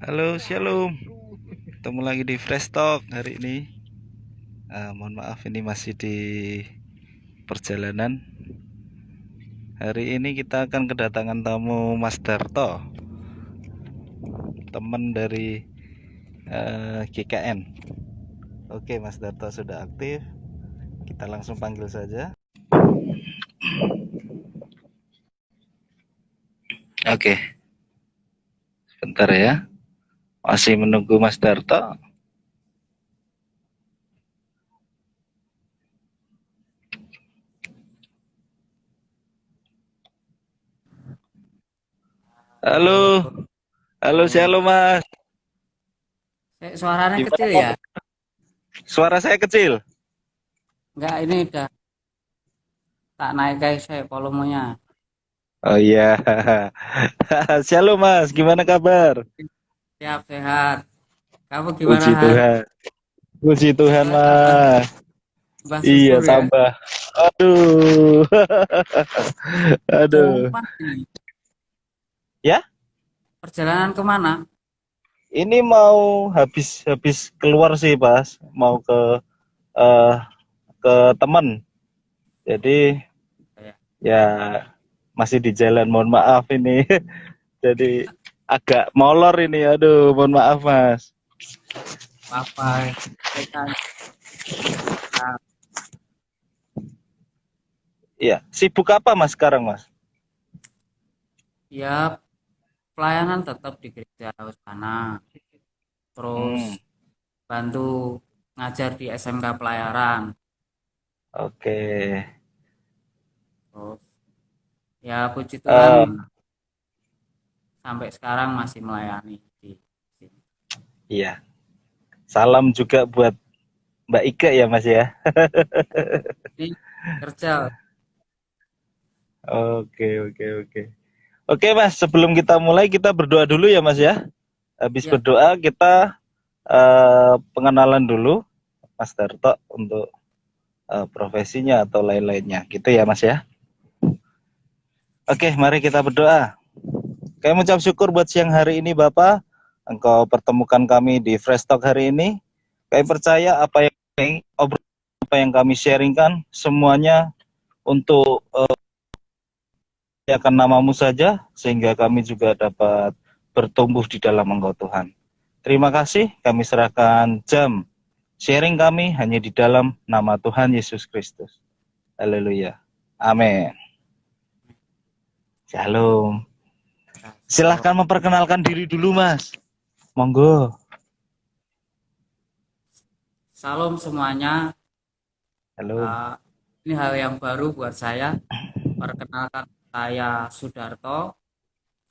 Halo, Shalom. Ketemu lagi di Fresh Talk hari ini. Mohon maaf ini masih di perjalanan. Hari ini kita akan kedatangan tamu Mas Darto, teman dari GKN. Oke, Mas Darto sudah aktif. Kita langsung panggil saja. Oke, sebentar ya. Masih menunggu Mas Darto. Halo, Halo, halo, halo. Shalom Mas. Suaranya Gimana kecil ya? kabar? Suara saya kecil. Enggak, ini udah tak naik guys, saya volumenya. Oh iya. Shalom Mas, gimana kabar? Siap, sehat. Kamu gimana, Puji Han? Tuhan. Puji Puji Tuhan, Tuhan tambah, Mas. tambah Iya, subur ya. tambah. Aduh. Perjalanan Aduh. kemana ini? Ya, Perjalanan kemana? ini mau habis habis keluar sih, Pas. Mau eh ke teman. Jadi, Ya, ya masih di jalan, mohon maaf ini. Jadi agak molor ini. Aduh, mohon maaf, Mas. apa? Sampaikan. Nah, Iya, sibuk apa, Mas, sekarang, Mas? ya, pelayanan tetap di gereja sana. Terus Hmm, bantu ngajar di SMK pelayaran. oke. Terus, ya puji Tuhan Eh, sampai sekarang masih melayani di sini. iya. Salam juga buat Mbak Ike ya, Mas ya. Ini kerja. Oke, oke, oke. Oke, Mas, sebelum kita mulai kita berdoa dulu ya, Mas ya. Habis Ya, berdoa kita pengenalan dulu Mas Darto untuk profesinya atau lain-lainnya. Gitu ya, Mas ya. Oke, mari kita berdoa. Kami mengucap syukur buat siang hari ini, Bapak. Engkau pertemukan kami di Fresh Talk hari ini. Kami percaya apa yang kami sharingkan semuanya untuk akan namamu saja, sehingga kami juga dapat bertumbuh di dalam Engkau Tuhan. Terima kasih, kami serahkan jam sharing kami hanya di dalam nama Tuhan Yesus Kristus. Haleluya. Amin. Shalom. ya, shalom. Silahkan memperkenalkan diri dulu, Mas. Monggo. Salam semuanya. Halo. Uh, ini hal yang baru buat saya. Perkenalkan, saya Sudarto,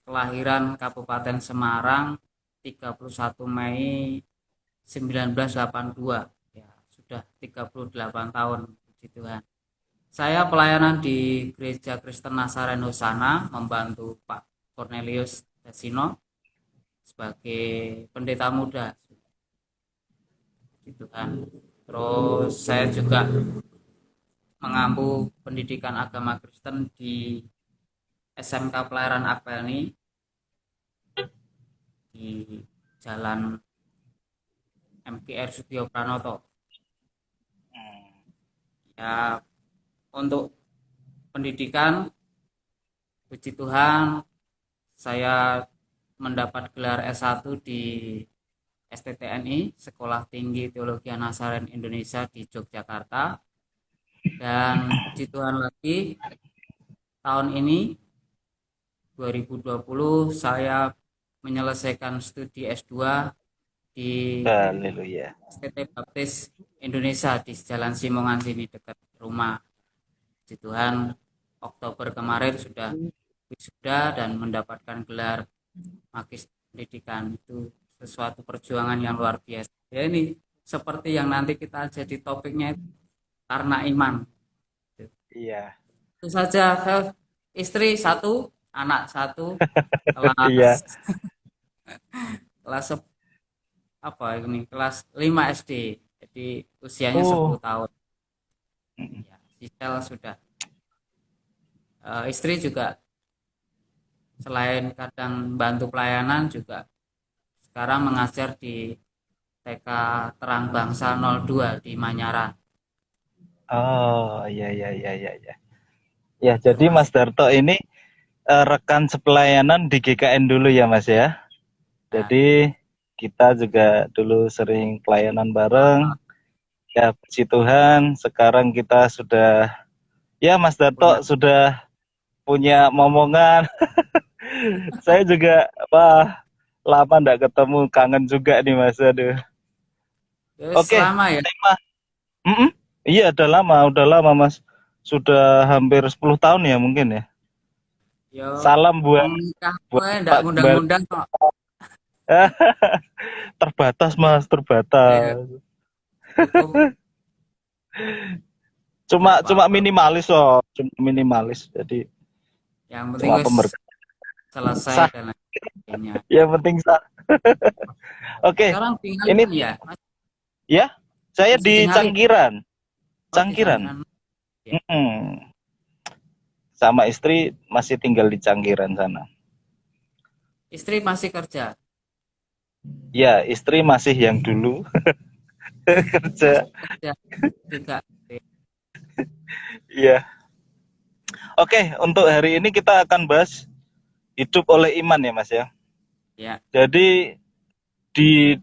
kelahiran Kabupaten Semarang 31 Mei 1982. Ya, sudah 38 tahun, puji Tuhan. Saya pelayanan di Gereja Kristen Nazaren Hosana, membantu Pak Cornelius Dasino sebagai pendeta muda, puji Tuhan. Terus saya juga mengampu pendidikan agama Kristen di SMK Pelayaran Akpelni di Jalan MGR Sugio Pranoto. Ya, untuk pendidikan, puji Tuhan, saya mendapat gelar S1 di STTNI, Sekolah Tinggi Teologi Nazaren Indonesia di Yogyakarta. Dan puji Tuhan lagi, tahun ini 2020 saya menyelesaikan studi S2 di Haleluya. STT Baptis Indonesia di Jalan Simongan sini dekat rumah. Puji Tuhan, Oktober kemarin sudah wisuda dan mendapatkan gelar Magister Pendidikan. Itu sesuatu perjuangan yang luar biasa. Ya, ini seperti yang nanti kita jadi topiknya itu, karena iman. Iya. Itu saja. Istri satu, anak satu, kelas Iya. kelas apa ini, kelas 5 SD. Jadi usianya 10 Oh, tahun. Ya, Gisel sudah. Istri juga selain kadang bantu pelayanan juga sekarang mengajar di TK Terang Bangsa 02 di Manyaran. Oh, iya iya iya iya iya. Ya, Itu jadi Mas. Mas Darto ini rekan sepelayanan di GKN dulu ya, Mas ya. Ya, Jadi kita juga dulu sering pelayanan bareng. Ya, puji Tuhan, sekarang kita sudah ya Mas punya Darto sudah punya momongan. Saya juga wah lama ndak ketemu, kangen juga nih Mas. Aduh. ya, Oke, selama ya. tema. Mm-mm. Iya, udah lama Mas. Sudah hampir 10 tahun ya mungkin ya. Yo, Salam buat mau nikah buat gue ndak Pak Gembala. ngundang-ngundang kok. Terbatas Mas, Ya, terbatas. cukup Cuma ndak cuma apa-apa. minimalis loh, cuma minimalis. Jadi Yang penting cuma wis pemberkatan selesai sah. dan lain sebagainya. Yang penting sah. Oke, Sekarang tinggal di ini mana ya? ya saya Masih di di Ngarit. Cangkiran, Oh, di Cangkiran. Sangiran. Ya. Mm-mm. Sama istri masih tinggal di Cangkiran sana. Istri masih kerja. Ya, istri masih yang dulu kerja. Masih kerja juga. Iya. Oke, untuk hari ini kita akan bahas hidup oleh iman ya, Mas ya. Ya, Jadi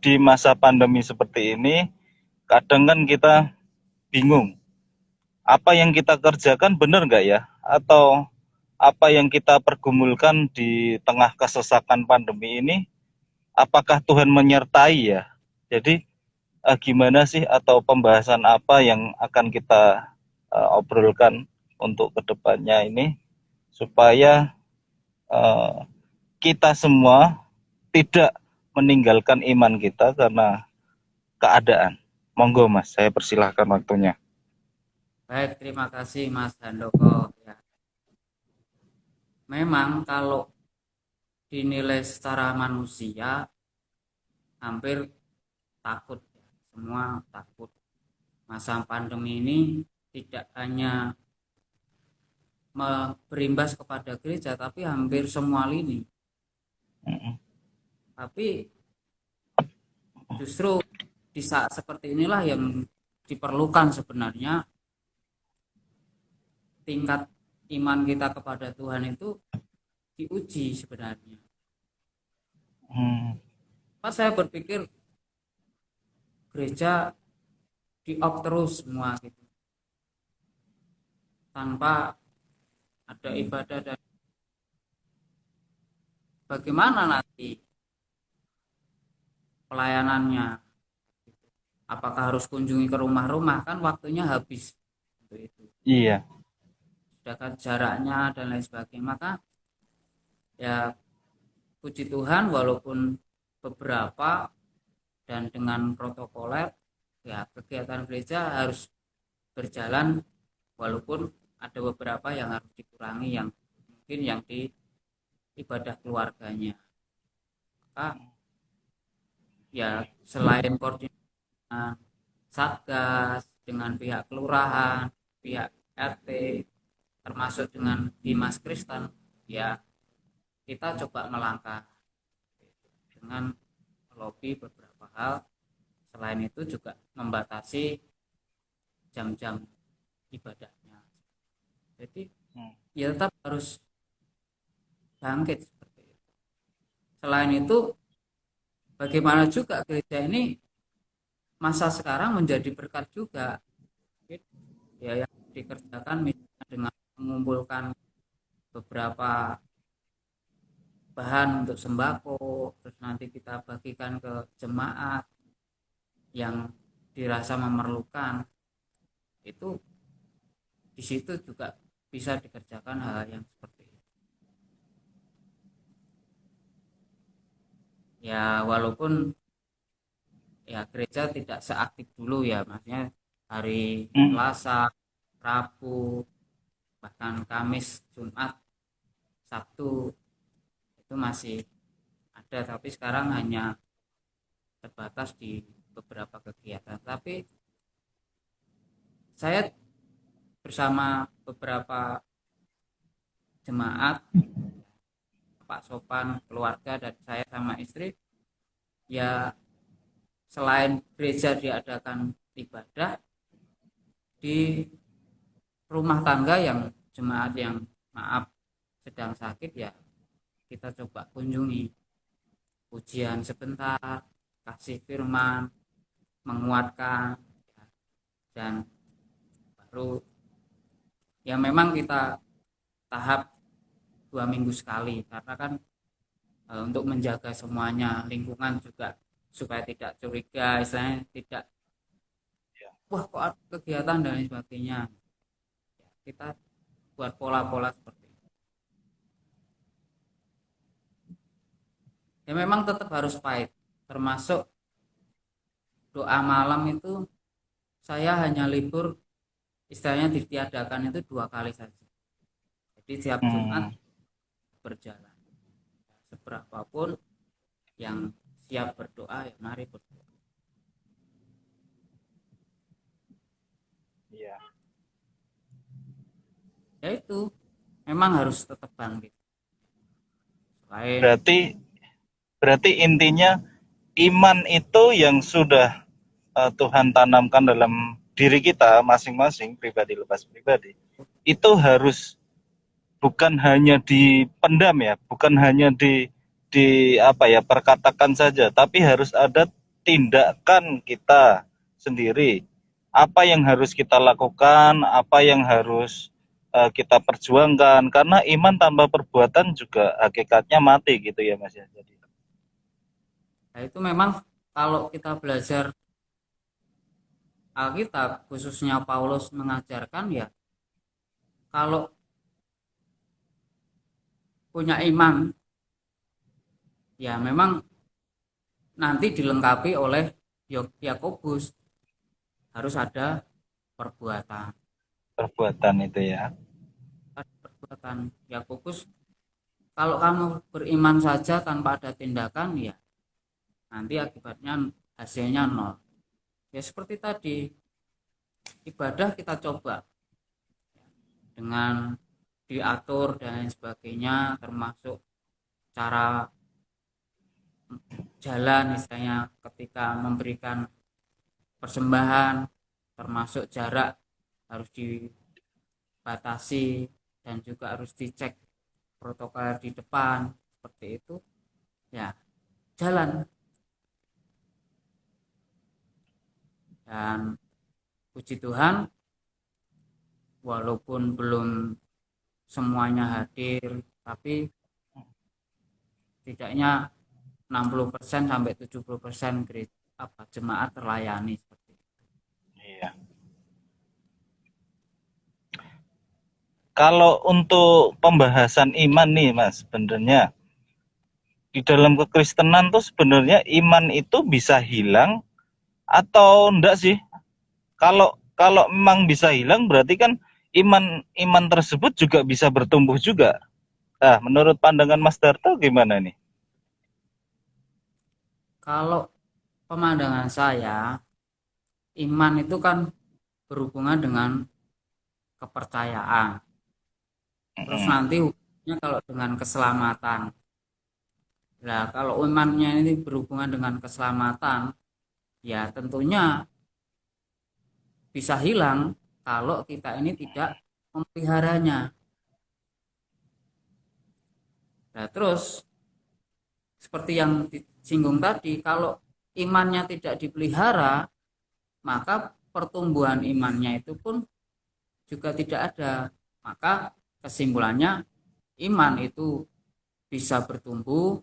di masa pandemi seperti ini, kadang kan kita bingung, apa yang kita kerjakan benar nggak ya? Atau apa yang kita pergumulkan di tengah kesesakan pandemi ini, apakah Tuhan menyertai ya? Jadi gimana sih atau pembahasan apa yang akan kita obrolkan untuk kedepannya ini supaya eh, kita semua tidak meninggalkan iman kita karena keadaan. Monggo Mas, saya persilahkan waktunya. baik, terima kasih Mas Handoko. Ya, memang kalau dinilai secara manusia hampir takut ya. Semua takut. Masa pandemi ini tidak hanya berimbas kepada gereja tapi hampir semua lini. Tapi justru di saat seperti inilah yang diperlukan sebenarnya tingkat iman kita kepada Tuhan itu diuji sebenarnya. Hmm, Pas saya berpikir gereja di off terus semua gitu tanpa ada ibadah dan bagaimana nanti pelayanannya, apakah harus kunjungi ke rumah-rumah, kan waktunya habis untuk itu, iya. sedangkan jaraknya dan lain sebagainya. Maka ya puji Tuhan walaupun beberapa dan dengan protokoler ya kegiatan gereja harus berjalan walaupun ada beberapa yang harus dikurangi yang mungkin yang di ibadah keluarganya. Maka ya selain koordinasi satgas dengan pihak kelurahan, pihak RT, termasuk dengan Dimas Kristen, ya kita coba melangkah dengan melobi beberapa hal. Selain itu juga membatasi jam-jam ibadahnya. Jadi Hmm, ya tetap harus bangkit seperti itu. Selain itu, bagaimana juga gereja ini masa sekarang menjadi berkat juga. Ya yang dikerjakan misalnya dengan mengumpulkan beberapa bahan untuk sembako, terus nanti kita bagikan ke jemaat yang dirasa memerlukan, itu di situ juga bisa dikerjakan hal yang seperti itu. Ya walaupun ya gereja tidak seaktif dulu ya, maksudnya hari hmm, Selasa, Rabu, bahkan Kamis, Jumat, Sabtu itu masih ada, tapi sekarang hanya terbatas di beberapa kegiatan. Tapi saya bersama beberapa jemaat Pak Sopan, keluarga, dan saya sama istri, ya selain gereja diadakan ibadah, di rumah tangga yang jemaat yang maaf sedang sakit, ya kita coba kunjungi, ujian sebentar, kasih firman, menguatkan, ya, dan baru ya memang kita tahap 2 minggu sekali, karena kan untuk menjaga semuanya, lingkungan juga supaya tidak curiga, istilahnya tidak wah kok ada kegiatan dan lain sebagainya. Ya, kita buat pola-pola seperti itu. Ya memang tetap harus pahit, termasuk doa malam itu saya hanya libur, istilahnya ditiadakan itu 2 kali saja. Jadi tiap Jumat Hmm, berjalan. Seberapapun yang siap berdoa, ya mari berdoa. iya. Ya itu memang harus tetap bangkit. Selain Berarti berarti intinya iman itu yang sudah Tuhan tanamkan dalam diri kita masing-masing, pribadi lepas pribadi, itu harus bukan hanya dipendam ya, bukan hanya di apa ya, perkatakan saja, tapi harus ada tindakan kita sendiri. Apa yang harus kita lakukan, apa yang harus kita perjuangkan, karena iman tanpa perbuatan juga hakikatnya mati gitu ya Mas ya. Jadi, nah itu memang kalau kita belajar Alkitab, khususnya Paulus mengajarkan, ya kalau punya iman, ya memang nanti dilengkapi oleh Yakobus, harus ada perbuatan. perbuatan itu ya. Perbuatan Yakobus, kalau kamu beriman saja tanpa ada tindakan, ya nanti akibatnya hasilnya nol. Ya seperti tadi, ibadah kita coba dengan diatur dan lain sebagainya, termasuk cara jalan, misalnya ketika memberikan persembahan, termasuk jarak harus dibatasi dan juga harus dicek protokol di depan, seperti itu ya jalan. Dan puji Tuhan, walaupun belum semuanya hadir, tapi tidaknya 60% sampai 70% jemaat terlayani seperti itu. Iya. Kalau untuk pembahasan iman nih Mas, sebenarnya di dalam kekristenan tuh sebenarnya iman itu bisa hilang atau enggak sih? Kalau kalau memang bisa hilang berarti kan iman iman tersebut juga bisa bertumbuh juga. Nah, menurut pandangan Mas Darto gimana nih? Kalau pemandangan saya, iman itu kan berhubungan dengan kepercayaan. Terus Mm-mm. nanti hubungannya kalau dengan keselamatan. Nah, kalau imannya ini berhubungan dengan keselamatan, ya tentunya bisa hilang kalau kita ini tidak memeliharanya. Nah, terus seperti yang disinggung tadi, kalau imannya tidak dipelihara, maka pertumbuhan imannya itu pun juga tidak ada. Maka kesimpulannya, iman itu bisa bertumbuh,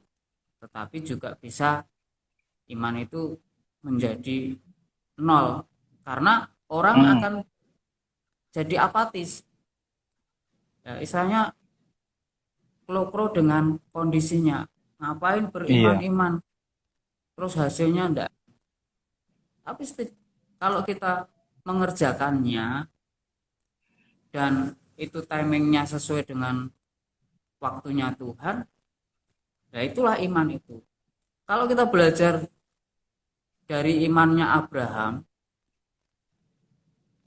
tetapi juga bisa iman itu menjadi nol, karena orang Hmm, akan jadi apatis. Ya, istilahnya klokro dengan kondisinya. Ngapain iya. beriman-iman, terus hasilnya enggak. Tapi kalau kita mengerjakannya dan itu timingnya sesuai dengan waktunya Tuhan, ya itulah iman itu. Kalau kita belajar dari imannya Abraham,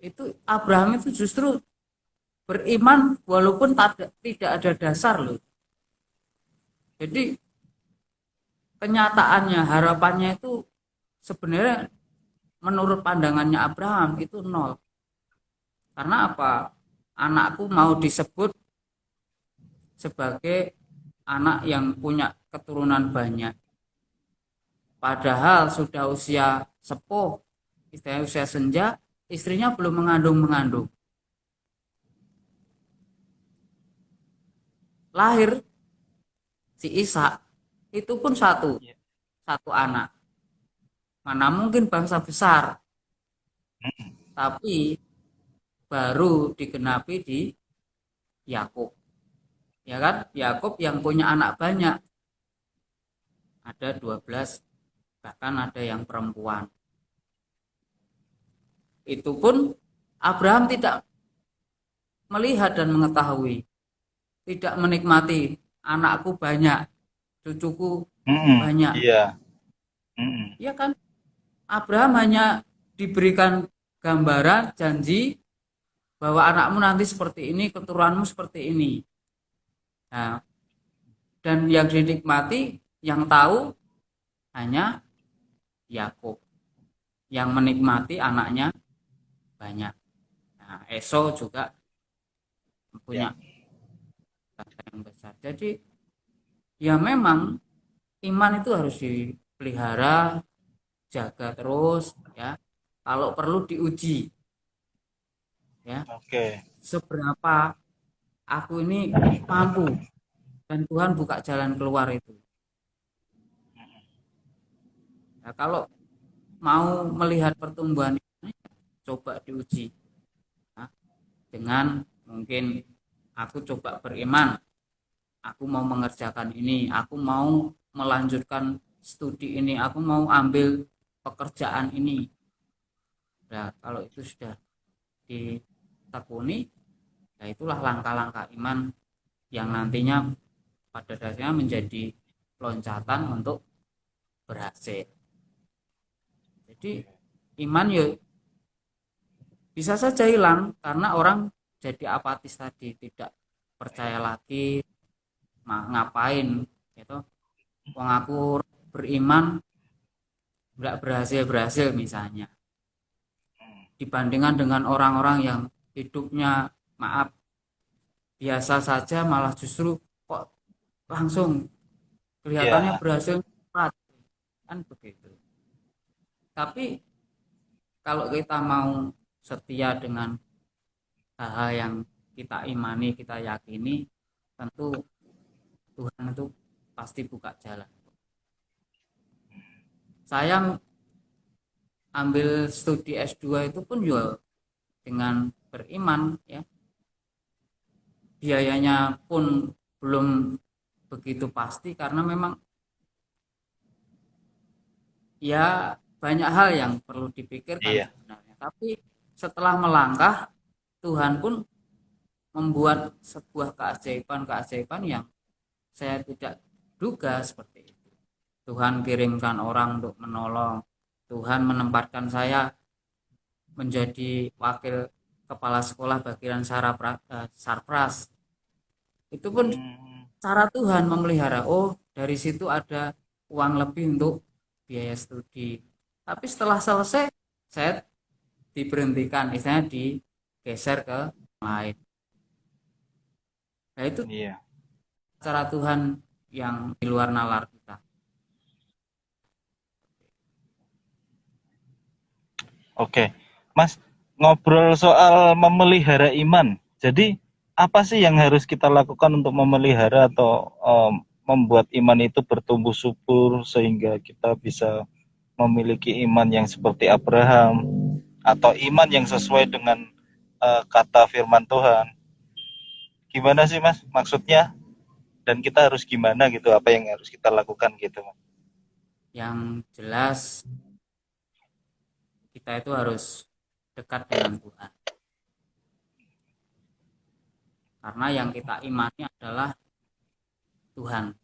itu Abraham itu justru beriman walaupun tidak ada dasar loh. Jadi kenyataannya, harapannya itu sebenarnya menurut pandangannya Abraham itu nol. Karena apa? Anakku mau disebut sebagai anak yang punya keturunan banyak. Padahal sudah usia sepuh, istilahnya usia senja, istrinya belum mengandung-mengandung. Lahir si Ishak itu pun Iya. satu anak. Mana mungkin bangsa besar, tapi baru digenapi di Yakub. Ya kan? Yakub yang punya anak banyak. Ada 12, bahkan ada yang perempuan. Itu pun Abraham tidak melihat dan mengetahui, tidak menikmati anakku banyak, cucuku Mm-mm. banyak. Iya. Mm-mm. Ya kan? Abraham hanya diberikan gambaran, janji bahwa anakmu nanti seperti ini, keturunanmu seperti ini. Nah, dan yang dinikmati, yang tahu hanya Yakub, yang menikmati anaknya banyak. Nah, Esau juga Ya. punya bangsa yang besar. Jadi ya memang iman itu harus dipelihara, jaga terus ya. Kalau perlu diuji ya, Oke. seberapa aku ini mampu dan Tuhan buka jalan keluar itu. Nah, kalau mau melihat pertumbuhan ini, coba diuji ya, dengan mungkin aku coba beriman, aku mau mengerjakan ini, aku mau melanjutkan studi ini, aku mau ambil pekerjaan ini. Nah, kalau itu sudah ditekuni, ya itulah langkah-langkah iman yang nantinya pada dasarnya menjadi loncatan untuk berhasil. Jadi iman ya bisa saja hilang karena orang jadi apatis tadi, tidak percaya lagi, ngapain gitu. Wong aku beriman nggak berhasil misalnya. Dibandingkan dengan orang-orang yang hidupnya maaf biasa saja malah justru kok langsung kelihatannya Iya. berhasil cepat kan begitu. Tapi kalau kita mau setia dengan hal-hal yang kita imani, kita yakini, tentu Tuhan itu pasti buka jalan. Saya ambil studi S2 itu pun juga dengan beriman ya. Biayanya pun belum begitu pasti karena memang ya banyak hal yang perlu dipikirkan Iya. sebenarnya. Tapi setelah melangkah, Tuhan pun membuat sebuah keajaiban-keajaiban yang saya tidak duga seperti itu. Tuhan kirimkan orang untuk menolong. Tuhan menempatkan saya menjadi wakil kepala sekolah bagian Sarpras. Itu pun Hmm. cara Tuhan memelihara. Oh, dari situ ada uang lebih untuk biaya studi. Tapi setelah selesai, saya diberhentikan, istilahnya digeser ke lain. Nah, itu Iya. cara Tuhan yang di luar nalar kita. Oke. Mas, ngobrol soal memelihara iman. Jadi, apa sih yang harus kita lakukan untuk memelihara atau membuat iman itu bertumbuh subur sehingga kita bisa memiliki iman yang seperti Abraham atau iman yang sesuai dengan kata firman Tuhan. Gimana sih Mas maksudnya? Dan kita harus gimana gitu? Apa yang harus kita lakukan gitu? Yang jelas kita itu harus dekat dengan Tuhan. Karena yang kita imani adalah Tuhan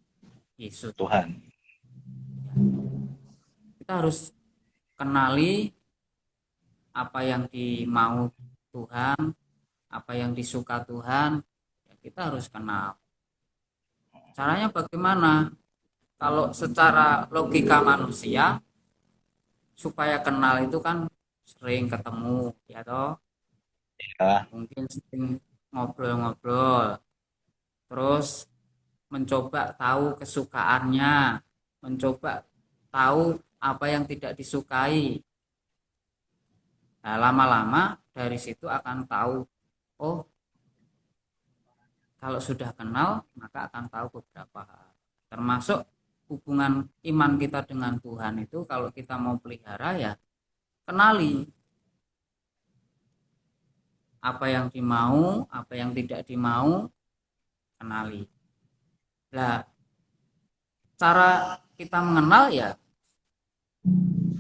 Yesus. Tuhan. Kita harus kenali apa yang dimau Tuhan, apa yang disuka Tuhan, ya kita harus kenal. Caranya bagaimana? Kalau secara logika manusia, supaya kenal itu kan sering ketemu, ya toh, Ya, mungkin sering ngobrol-ngobrol, terus mencoba tahu kesukaannya, mencoba tahu apa yang tidak disukai. Nah, lama-lama dari situ akan tahu, oh, kalau sudah kenal maka akan tahu beberapa hal. Termasuk hubungan iman kita dengan Tuhan itu kalau kita mau pelihara ya kenali apa yang dimau, apa yang tidak dimau, kenali. Nah, cara kita mengenal ya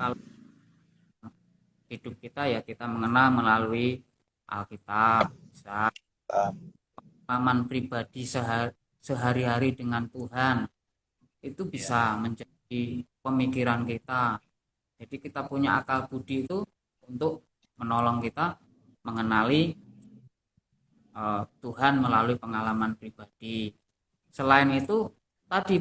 kalau hidup kita ya kita mengenal melalui Alkitab, bisa pengalaman pribadi sehari-hari dengan Tuhan, itu ya, bisa menjadi pemikiran kita. Jadi kita punya akal budi itu untuk menolong kita mengenali Tuhan melalui pengalaman pribadi. Selain itu, tadi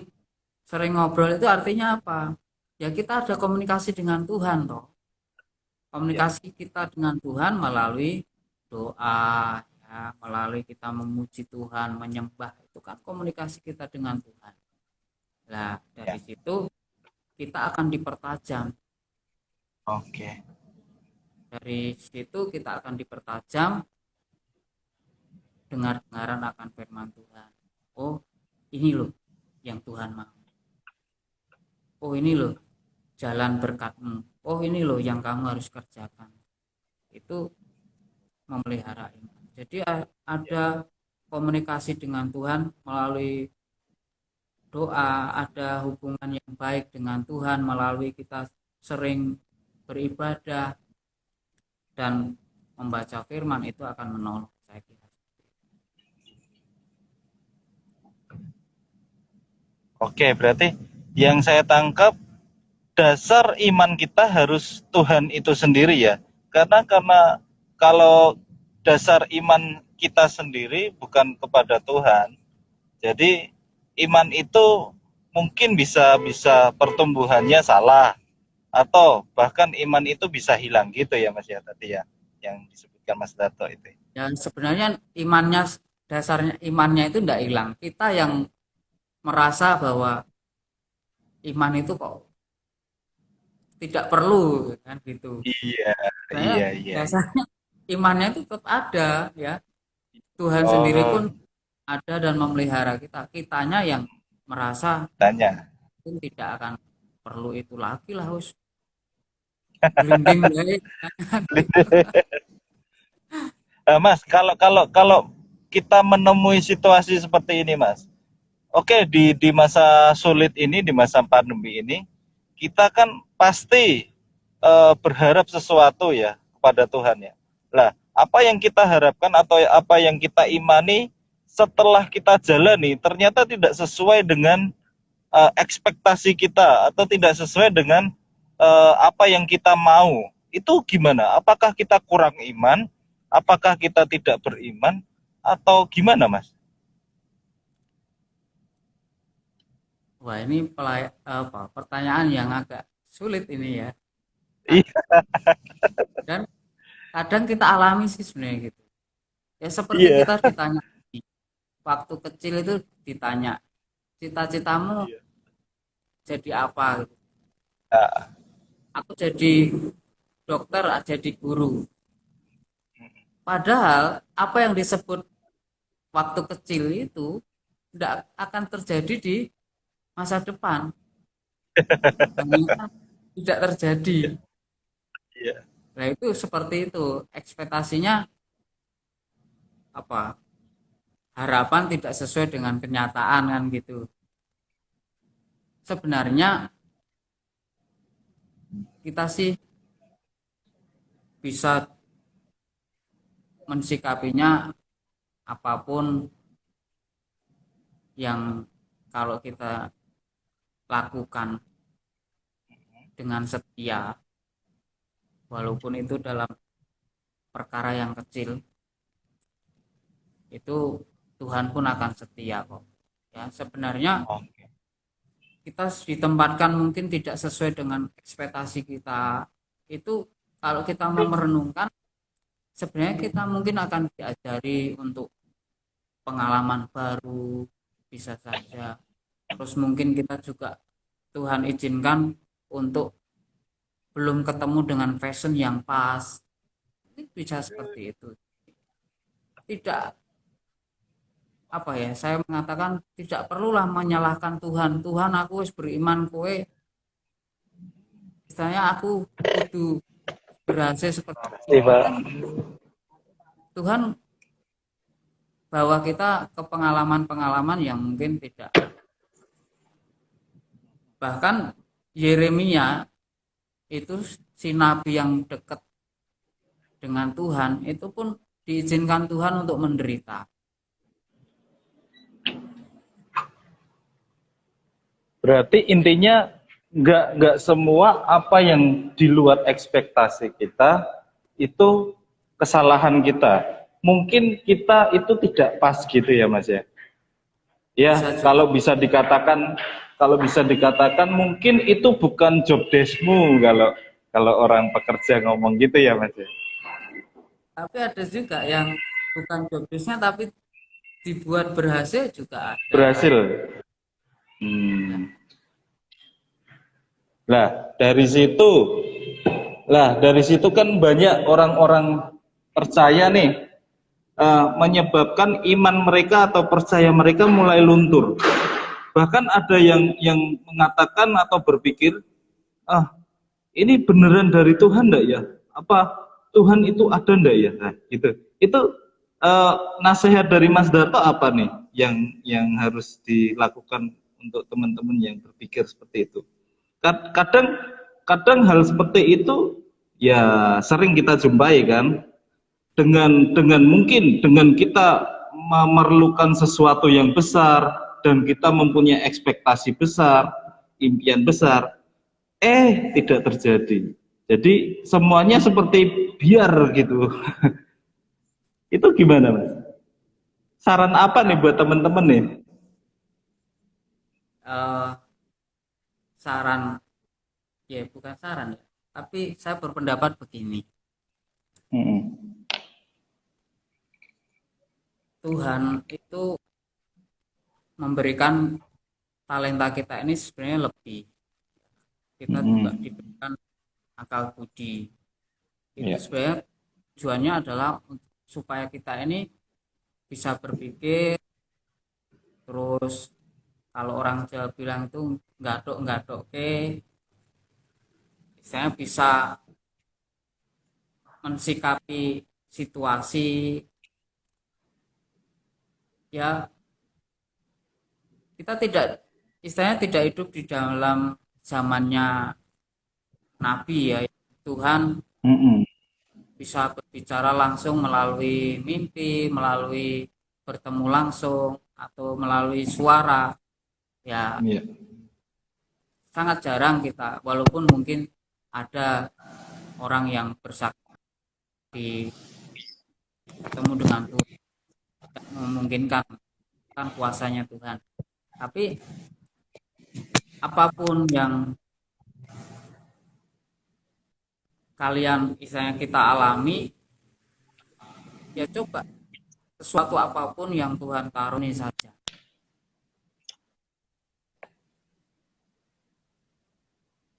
sering ngobrol itu artinya apa? Ya kita ada komunikasi dengan Tuhan toh. ya, Komunikasi kita dengan Tuhan melalui doa, ya, melalui kita memuji Tuhan, menyembah, itu kan komunikasi kita dengan Tuhan. Nah, dari ya. situ kita akan dipertajam. Oke. Dari situ kita akan dipertajam dengar-dengaran akan firman Tuhan. Oh, ini loh yang Tuhan mau. Oh, ini loh jalan berkatmu. Oh, ini loh yang kamu harus kerjakan. Itu memelihara iman. Jadi ada komunikasi dengan Tuhan melalui doa, ada hubungan yang baik dengan Tuhan melalui kita sering beribadah dan membaca firman, itu akan menolong saya kira. Oke, berarti yang saya tangkap dasar iman kita harus Tuhan itu sendiri ya. Karena kalau dasar iman kita sendiri bukan kepada Tuhan. Jadi iman itu mungkin bisa bisa pertumbuhannya salah atau bahkan iman itu bisa hilang gitu ya Mas ya tadi ya yang disebutkan Mas Dato itu. Dan sebenarnya imannya, dasarnya imannya itu tidak hilang. Kita yang merasa bahwa iman itu kok tidak perlu kan gitu. Iya, Sebenarnya iya, iya. dasarnya imannya itu tetap ada ya. Tuhan sendiri Oh, pun ada dan memelihara kita. Kitanya yang merasa tanya. mungkin tidak akan perlu itu lagi lah, us gelinding baik. Mas, kalau kita menemui situasi seperti ini, Mas. Oke, di masa sulit ini, di masa pandemi ini, kita kan pasti berharap sesuatu ya kepada Tuhan ya. Lah, apa yang kita harapkan atau apa yang kita imani setelah kita jalani ternyata tidak sesuai dengan ekspektasi kita atau tidak sesuai dengan apa yang kita mau. Itu gimana? Apakah kita kurang iman? Apakah kita tidak beriman? Atau gimana, Mas? Wah, ini pertanyaan yang agak sulit ini ya. Iya, Dan kadang kita alami sih sebenarnya gitu. Ya seperti iya, kita ditanya waktu kecil itu, ditanya cita-citamu iya. jadi apa gitu. Ah, Aku jadi dokter, jadi guru. Padahal apa yang disebut waktu kecil itu tidak akan terjadi di masa depan. Banyak tidak terjadi. iya. Nah itu seperti itu. Ekspektasinya apa? Harapan tidak sesuai dengan kenyataan kan gitu. Sebenarnya kita sih bisa mensikapinya apapun yang kalau kita lakukan dengan setia, walaupun itu dalam perkara yang kecil, itu Tuhan pun akan setia kok. Ya, sebenarnya Oke. kita ditempatkan mungkin tidak sesuai dengan ekspektasi kita. Itu kalau kita mau merenungkan, sebenarnya kita mungkin akan diajari untuk pengalaman baru, bisa saja. Terus mungkin kita juga Tuhan izinkan untuk belum ketemu dengan fashion yang pas. Ini bisa seperti itu. Tidak apa ya, saya mengatakan tidak perlulah menyalahkan Tuhan. Tuhan, aku wis beriman kowe, istilahnya aku kudu berhasil seperti Iya, itu Pak. kan. Tuhan bawa kita ke pengalaman-pengalaman yang mungkin tidak. Bahkan Yeremia itu si nabi yang dekat dengan Tuhan itu pun diizinkan Tuhan untuk menderita. Berarti intinya nggak semua apa yang di luar ekspektasi kita itu kesalahan kita. Mungkin kita itu tidak pas gitu ya Mas ya. Bisa Ya, juga, kalau bisa dikatakan mungkin itu bukan job deskmu kalau kalau orang pekerja ngomong gitu ya Mas ya. tapi ada juga yang bukan jobdesknya tapi dibuat berhasil juga ada. Berhasil. Ya, Hmm. Lah, dari situ kan banyak orang-orang percaya nih menyebabkan iman mereka atau percaya mereka mulai luntur. Bahkan ada yang mengatakan atau berpikir, ah ini beneran dari Tuhan enggak ya? Apa Tuhan itu ada enggak ya? Nah, gitu. Itu nasihat dari Mas Darto apa nih yang harus dilakukan untuk teman-teman yang berpikir seperti itu? Kadang kadang hal seperti itu ya sering kita jumpai kan dengan mungkin dengan kita memerlukan sesuatu yang besar dan kita mempunyai ekspektasi besar, impian besar, tidak terjadi. Jadi semuanya seperti biar gitu. Itu gimana Mas? Saran apa nih buat teman-teman nih? eh, saran ya bukan saran ya, tapi saya berpendapat begini. Hmm. Tuhan itu memberikan talenta kita ini sebenarnya lebih. Kita juga Hmm. diberikan akal budi. Itu Ya. sebenarnya tujuannya adalah supaya kita ini bisa berpikir, terus kalau orang Jawa bilang itu nggak oke, saya bisa mensikapi situasi, ya kita tidak, istilahnya tidak hidup di dalam zamannya Nabi ya. Tuhan Hmm. bisa berbicara langsung melalui mimpi, melalui bertemu langsung atau melalui suara. Ya, Ya. sangat jarang kita, walaupun mungkin ada orang yang bersaksi bertemu dengan Tuhan, tidak memungkinkan kan kuasanya Tuhan. Tapi apapun yang kalian misalnya kita alami, ya coba sesuatu apapun yang Tuhan karuni saja.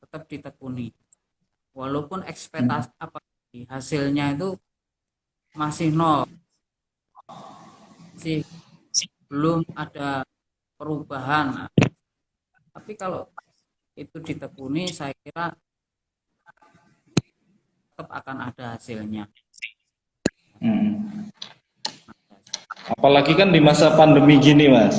Tetap ditekuni. Walaupun ekspektasi apa hasilnya itu masih nol, masih belum ada perubahan. Tapi kalau itu ditekuni, saya kira tetap akan ada hasilnya. Hmm. Apalagi kan di masa pandemi gini, Mas.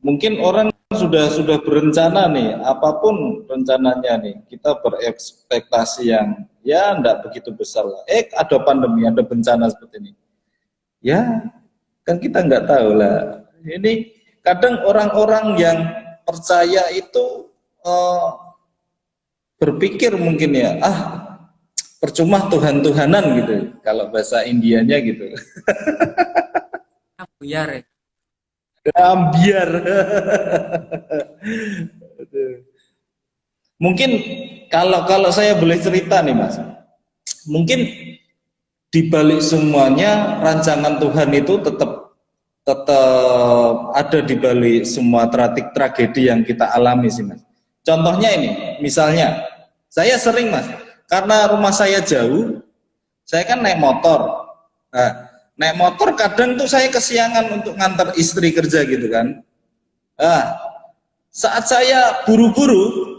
Mungkin orang sudah berencana nih, apapun rencananya nih, kita berekspektasi yang ya enggak begitu besar lah. Ada pandemi, ada bencana seperti ini. Ya, kan kita nggak tahu lah. Ini kadang orang-orang yang percaya itu eh, berpikir mungkin ya, percuma Tuhan-Tuhanan gitu. Kalau bahasa Indianya gitu. Buyar ya. Ambiar. Mungkin kalau kalau saya boleh cerita nih Mas, mungkin di balik semuanya rancangan Tuhan itu tetap tetap ada di balik semua tragedi yang kita alami sih Mas. Contohnya ini, misalnya saya sering Mas, karena rumah saya jauh, saya kan naik motor. Nah, naik motor kadang tuh saya kesiangan untuk ngantar istri kerja gitu kan. Nah, saat saya buru-buru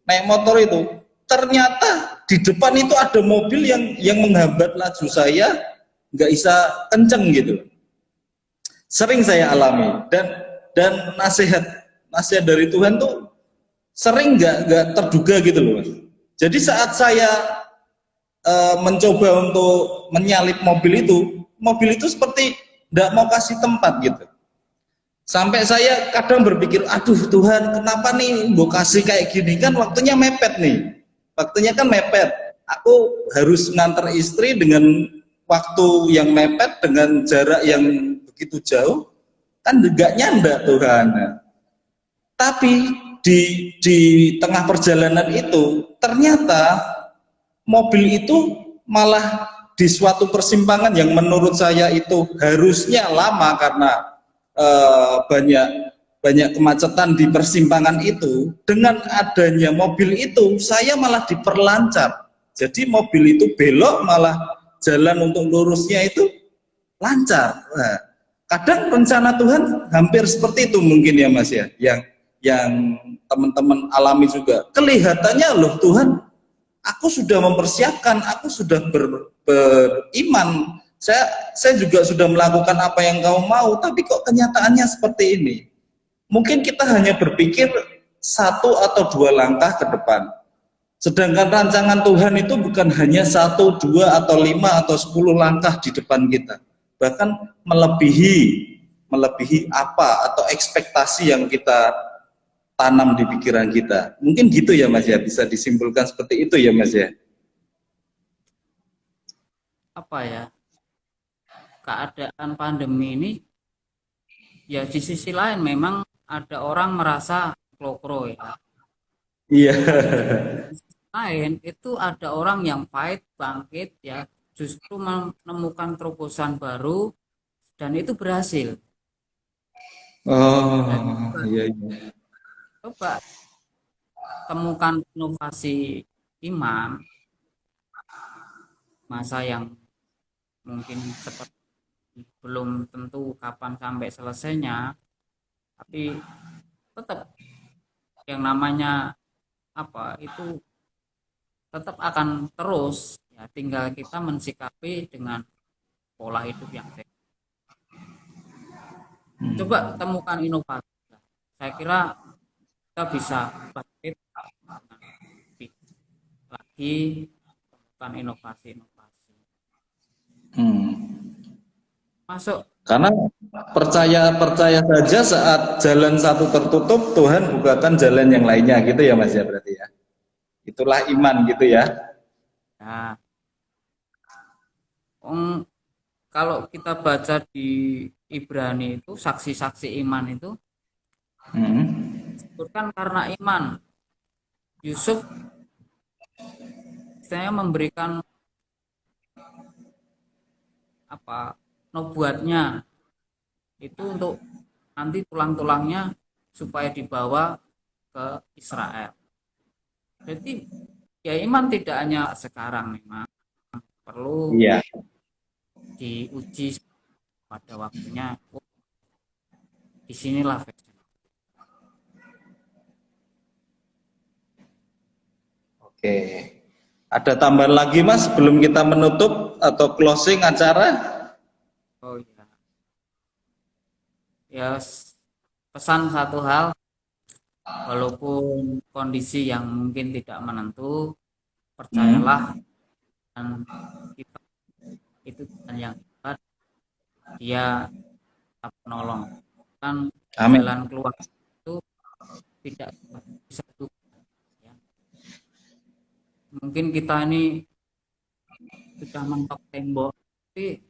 naik motor itu, ternyata di depan itu ada mobil yang menghambat laju saya, nggak bisa kenceng gitu. Sering saya alami, dan nasihat nasihat dari Tuhan tuh sering nggak terduga gitu loh Mas. Jadi saat saya mencoba untuk menyalip mobil itu seperti nggak mau kasih tempat gitu. Sampai saya kadang berpikir, aduh Tuhan, kenapa nih mau kasih kayak gini, kan waktunya mepet nih, waktunya kan mepet, aku harus nganter istri dengan waktu yang mepet, dengan jarak yang begitu jauh, kan juga nyanda Tuhan. Tapi di tengah perjalanan itu ternyata mobil itu malah di suatu persimpangan yang menurut saya itu harusnya lama karena banyak banyak kemacetan di persimpangan itu. Dengan adanya mobil itu saya malah diperlancar, jadi mobil itu belok malah jalan untuk lurusnya itu lancar. Nah, kadang rencana Tuhan hampir seperti itu mungkin ya Mas ya, yang teman-teman alami juga. Kelihatannya loh Tuhan, aku sudah mempersiapkan, aku sudah beriman, saya juga sudah melakukan apa yang kau mau, tapi kok kenyataannya seperti ini. Mungkin kita hanya berpikir satu atau dua langkah ke depan, sedangkan rancangan Tuhan itu bukan hanya satu, dua, atau lima, atau 10 langkah di depan kita, bahkan melebihi apa atau ekspektasi yang kita tanam di pikiran kita. Mungkin gitu ya Mas ya, bisa disimpulkan seperti itu ya Mas ya. Apa ya, keadaan pandemi ini ya di sisi lain memang ada orang merasa klokro ya. Iya. Tapi di sisi lain itu ada orang yang fight, bangkit ya, justru menemukan terobosan baru dan itu berhasil. Dan Oh, iya, iya. coba temukan inovasi iman masa yang mungkin seperti belum tentu kapan sampai selesainya, tapi tetap yang namanya apa itu tetap akan terus ya, tinggal kita mensikapi dengan pola hidup yang sehat. Coba temukan inovasi, saya kira kita bisa bangkit lagi, temukan inovasi-inovasi Hmm. masuk. Karena percaya saja saat jalan satu tertutup, Tuhan bukakan jalan yang lainnya gitu ya Mas ya, berarti ya. Itulah iman gitu ya. Ya, kalau kita baca di Ibrani itu saksi-saksi iman itu Hmm. disebutkan karena iman Yusuf saya memberikan apa nubuatnya itu untuk nanti tulang-tulangnya supaya dibawa ke Israel. Jadi ya iman tidak hanya sekarang, memang perlu Iya. diuji pada waktunya. Oh, disinilah fashion. Oke. Ada tambahan lagi Mas sebelum kita menutup atau closing acara? Oh ya, ya pesan satu hal, walaupun kondisi yang mungkin tidak menentu, percayalah Hmm. dan kita itu Tuhan yang hebat, dia tetap menolong. Kan Amin. jalan keluar itu tidak bisa Tuhan, ya. Mungkin kita ini sudah mentok tembok, tapi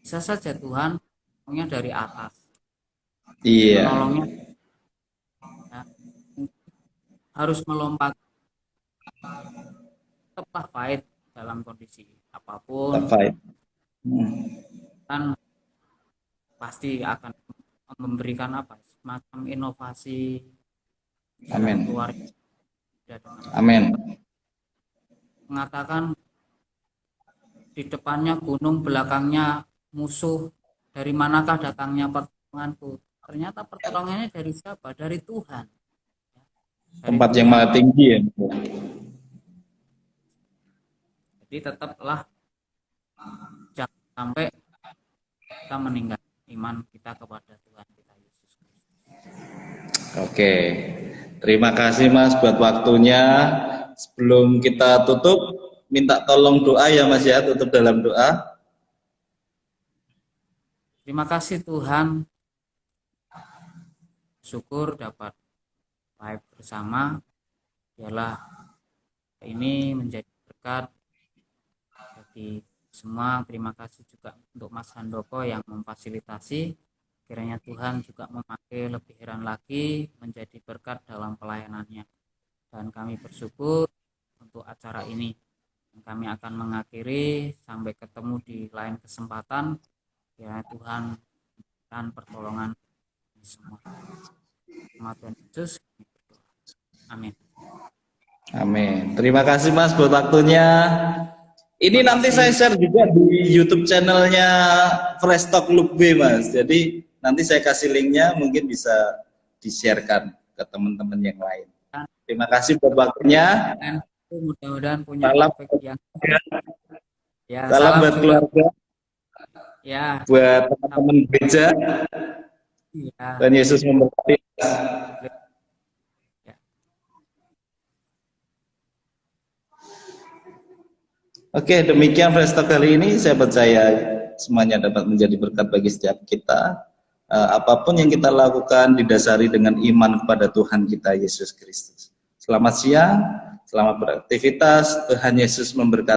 bisa saja Tuhan maunya dari atas. Iya. menolongnya, ya, harus melompat, tetaplah pahit dalam kondisi Top apapun, five. Hmm. kan pasti akan memberikan apa semacam inovasi jalan Amin. keluar dengan Amin. mengatakan di depannya gunung, belakangnya musuh, dari manakah datangnya pertolonganku? Ternyata pertolongannya dari siapa? Dari Tuhan. Dari Tempat yang Tuhan. maha tinggi ya. Jadi tetaplah jangan sampai kita meninggalkan iman kita kepada Tuhan kita Yesus Kristus. Oke. Terima kasih Mas buat waktunya. Sebelum kita tutup, minta tolong doa ya Mas ya, tutup dalam doa. Terima kasih Tuhan, syukur dapat live bersama, biarlah ini menjadi berkat bagi semua. Terima kasih juga untuk Mas Handoko yang memfasilitasi. Kiranya Tuhan juga memakai lebih heran lagi menjadi berkat dalam pelayanannya. Dan kami bersyukur untuk acara ini. Kami akan mengakhiri, sampai ketemu di lain kesempatan. Kiranya Tuhan memberikan pertolongan semua. Nama Tuhan Yesus kami berdoa. Amin. Amin. Terima kasih Mas buat waktunya. Ini Terima nanti kasih. saya share juga di YouTube channelnya Fresh Talk Loop B Mas. Jadi nanti saya kasih linknya, mungkin bisa di-sharekan ke teman-teman yang lain. Terima kasih buat waktunya. Dan mudah-mudahan punya Salam, topik yang ya, salam salam buat juga keluarga, ya. buat teman-teman gereja. Ya, Dan Yesus memberkati. ya. Oke, demikian Fresh Talk kali ini. Saya percaya semuanya dapat menjadi berkat bagi setiap kita. Apapun yang kita lakukan didasari dengan iman kepada Tuhan kita Yesus Kristus. Selamat siang, selamat beraktivitas. Tuhan Yesus memberkati.